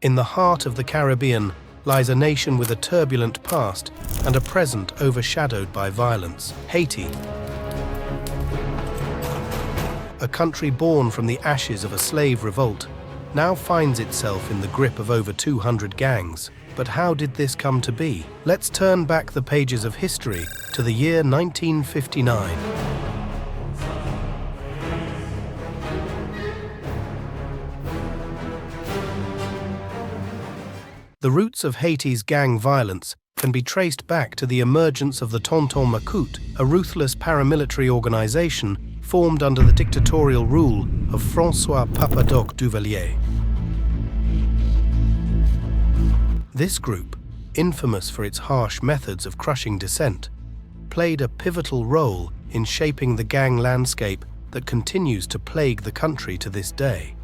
In the heart of the Caribbean lies a nation with a turbulent past and a present overshadowed by violence. Haiti. A country born from the ashes of a slave revolt, now finds itself in the grip of over 200 gangs. But how did this come to be? Let's turn back the pages of history to the year 1959. The roots of Haiti's gang violence can be traced back to the emergence of the Tonton Macoute, a ruthless paramilitary organization formed under the dictatorial rule of François Papadoc Duvalier. This group, infamous for its harsh methods of crushing dissent, played a pivotal role in shaping the gang landscape that continues to plague the country to this day.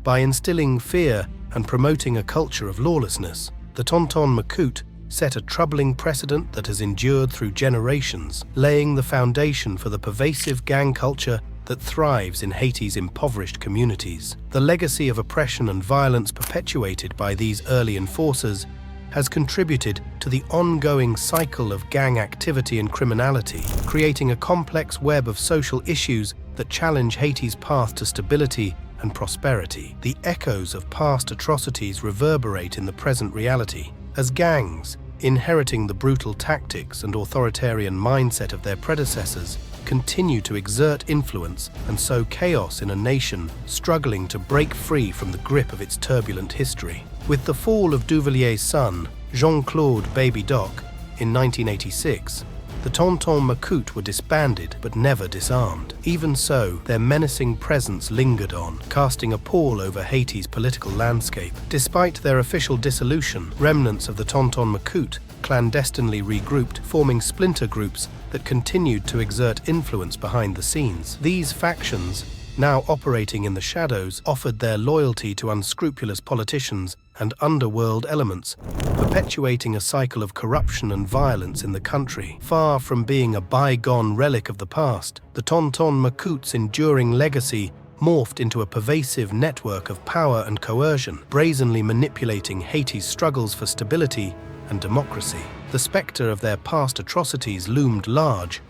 By instilling fear and promoting a culture of lawlessness, the Tonton Macoute set a troubling precedent that has endured through generations, laying the foundation for the pervasive gang culture that thrives in Haiti's impoverished communities. The legacy of oppression and violence perpetuated by these early enforcers has contributed to the ongoing cycle of gang activity and criminality, creating a complex web of social issues that challenge Haiti's path to stability and prosperity. The echoes of past atrocities reverberate in the present reality, as gangs, inheriting the brutal tactics and authoritarian mindset of their predecessors, continue to exert influence and sow chaos in a nation struggling to break free from the grip of its turbulent history. With the fall of Duvalier's son, Jean-Claude Baby Doc, in 1986, the Tonton Macoute were disbanded but never disarmed. Even so, their menacing presence lingered on, casting a pall over Haiti's political landscape. Despite their official dissolution, remnants of the Tonton Macoute clandestinely regrouped, forming splinter groups that continued to exert influence behind the scenes. These factions, now operating in the shadows, offered their loyalty to unscrupulous politicians and underworld elements, perpetuating a cycle of corruption and violence in the country. Far from being a bygone relic of the past, the Tonton Macoute's enduring legacy morphed into a pervasive network of power and coercion, brazenly manipulating Haiti's struggles for stability and democracy. The specter of their past atrocities loomed large,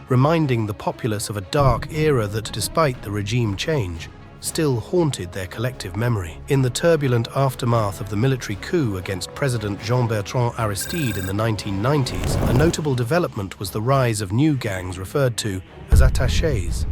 reminding the populace of a dark era that, despite the regime change, still haunted their collective memory. In the turbulent aftermath of the military coup against President Jean-Bertrand Aristide in the 1990s, a notable development was the rise of new gangs referred to as attachés.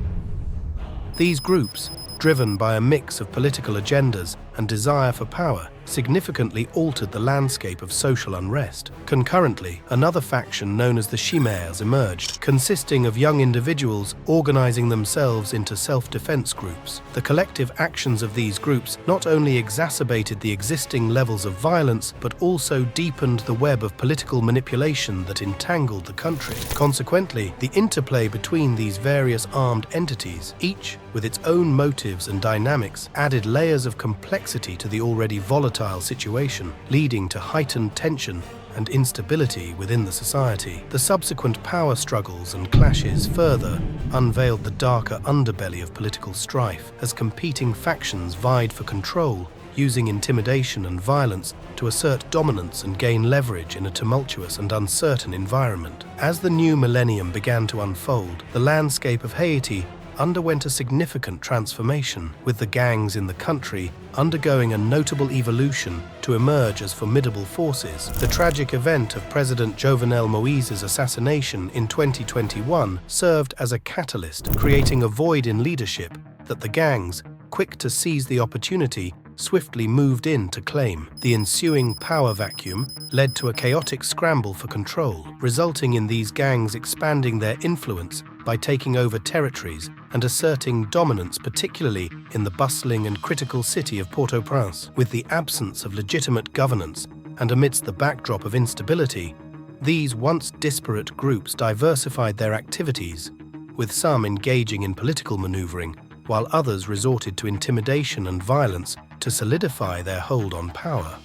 These groups, driven by a mix of political agendas and desire for power, significantly altered the landscape of social unrest. Concurrently, another faction known as the Chimères emerged, consisting of young individuals organizing themselves into self-defense groups. The collective actions of these groups not only exacerbated the existing levels of violence, but also deepened the web of political manipulation that entangled the country. Consequently, the interplay between these various armed entities, each with its own motives and dynamics, added layers of complexity to the already volatile situation, leading to heightened tension and instability within the society. The subsequent power struggles and clashes further unveiled the darker underbelly of political strife, as competing factions vied for control, using intimidation and violence to assert dominance and gain leverage in a tumultuous and uncertain environment. As the new millennium began to unfold, the landscape of Haiti underwent a significant transformation, with the gangs in the country undergoing a notable evolution to emerge as formidable forces. The tragic event of President Jovenel Moïse's assassination in 2021 served as a catalyst, creating a void in leadership that the gangs, quick to seize the opportunity, swiftly moved in to claim. The ensuing power vacuum led to a chaotic scramble for control, resulting in these gangs expanding their influence by taking over territories and asserting dominance, particularly in the bustling and critical city of Port-au-Prince. With the absence of legitimate governance and amidst the backdrop of instability, these once disparate groups diversified their activities, with some engaging in political maneuvering, while others resorted to intimidation and violence to solidify their hold on power.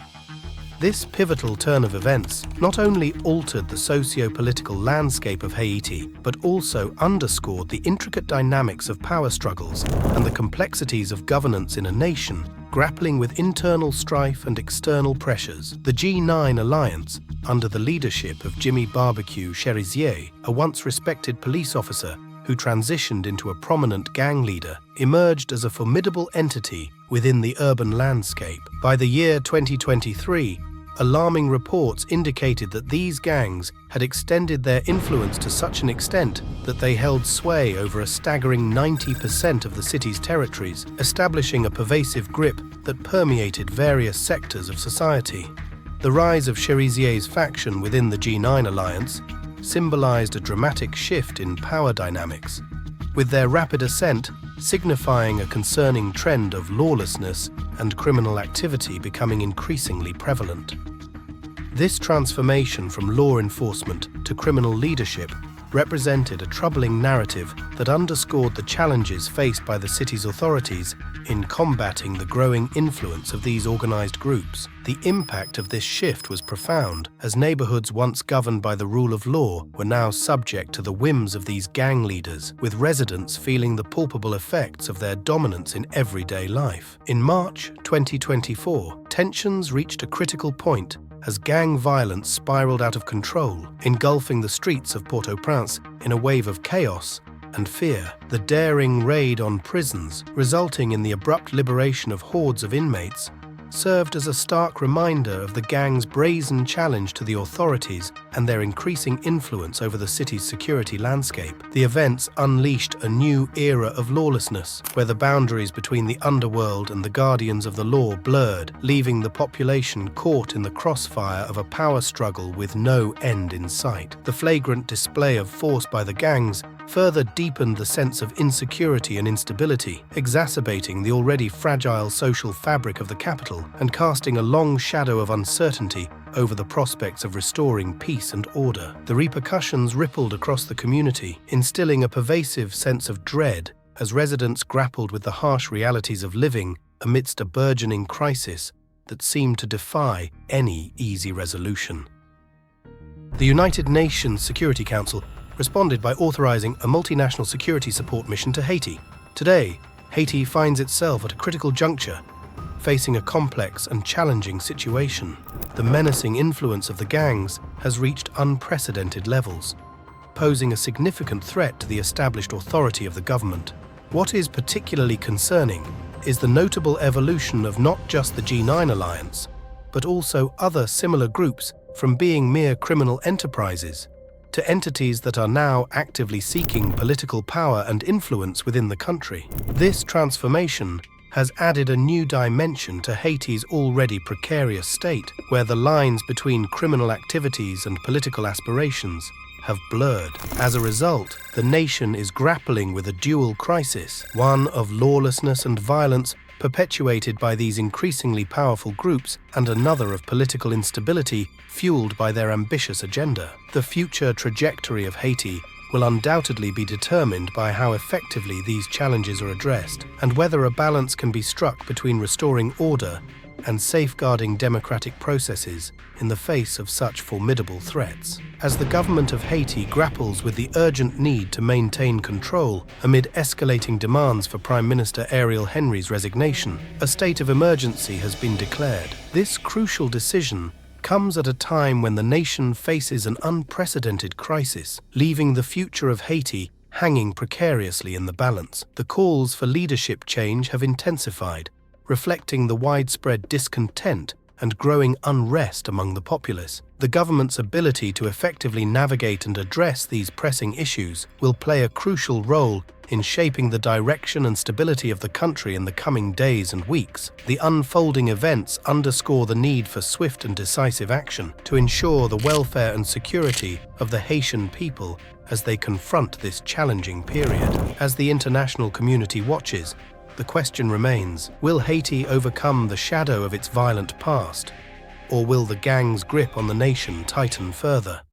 This pivotal turn of events not only altered the socio-political landscape of Haiti, but also underscored the intricate dynamics of power struggles and the complexities of governance in a nation grappling with internal strife and external pressures. The G9 alliance, under the leadership of Jimmy Barbecue Cherizier, a once respected police officer who transitioned into a prominent gang leader, emerged as a formidable entity within the urban landscape. By the year 2023, alarming reports indicated that these gangs had extended their influence to such an extent that they held sway over a staggering 90% of the city's territories, establishing a pervasive grip that permeated various sectors of society. The rise of Cherizier's faction within the G9 alliance symbolized a dramatic shift in power dynamics, with their rapid ascent signifying a concerning trend of lawlessness and criminal activity becoming increasingly prevalent. This transformation from law enforcement to criminal leadership represented a troubling narrative that underscored the challenges faced by the city's authorities in combating the growing influence of these organized groups. The impact of this shift was profound, as neighborhoods once governed by the rule of law were now subject to the whims of these gang leaders, with residents feeling the palpable effects of their dominance in everyday life. In March 2024, tensions reached a critical point as gang violence spiraled out of control, engulfing the streets of Port-au-Prince in a wave of chaos and fear. The daring raid on prisons, resulting in the abrupt liberation of hordes of inmates, served as a stark reminder of the gang's brazen challenge to the authorities and their increasing influence over the city's security landscape. The events unleashed a new era of lawlessness, where the boundaries between the underworld and the guardians of the law blurred, leaving the population caught in the crossfire of a power struggle with no end in sight. The flagrant display of force by the gangs further deepened the sense of insecurity and instability, exacerbating the already fragile social fabric of the capital and casting a long shadow of uncertainty over the prospects of restoring peace and order. The repercussions rippled across the community, instilling a pervasive sense of dread as residents grappled with the harsh realities of living amidst a burgeoning crisis that seemed to defy any easy resolution. The United Nations Security Council responded by authorizing a multinational security support mission to Haiti. Today, Haiti finds itself at a critical juncture, facing a complex and challenging situation. The menacing influence of the gangs has reached unprecedented levels, posing a significant threat to the established authority of the government. What is particularly concerning is the notable evolution of not just the G9 alliance, but also other similar groups from being mere criminal enterprises to entities that are now actively seeking political power and influence within the country. This transformation has added a new dimension to Haiti's already precarious state, where the lines between criminal activities and political aspirations have blurred. As a result, the nation is grappling with a dual crisis, one of lawlessness and violence perpetuated by these increasingly powerful groups, and another of political instability fueled by their ambitious agenda. The future trajectory of Haiti will undoubtedly be determined by how effectively these challenges are addressed, and whether a balance can be struck between restoring order and safeguarding democratic processes in the face of such formidable threats. As the government of Haiti grapples with the urgent need to maintain control amid escalating demands for Prime Minister Ariel Henry's resignation, a state of emergency has been declared. This crucial decision comes at a time when the nation faces an unprecedented crisis, leaving the future of Haiti hanging precariously in the balance. The calls for leadership change have intensified, reflecting the widespread discontent and growing unrest among the populace. The government's ability to effectively navigate and address these pressing issues will play a crucial role in shaping the direction and stability of the country in the coming days and weeks. The unfolding events underscore the need for swift and decisive action to ensure the welfare and security of the Haitian people as they confront this challenging period. As the international community watches, the question remains, will Haiti overcome the shadow of its violent past, or will the gang's grip on the nation tighten further?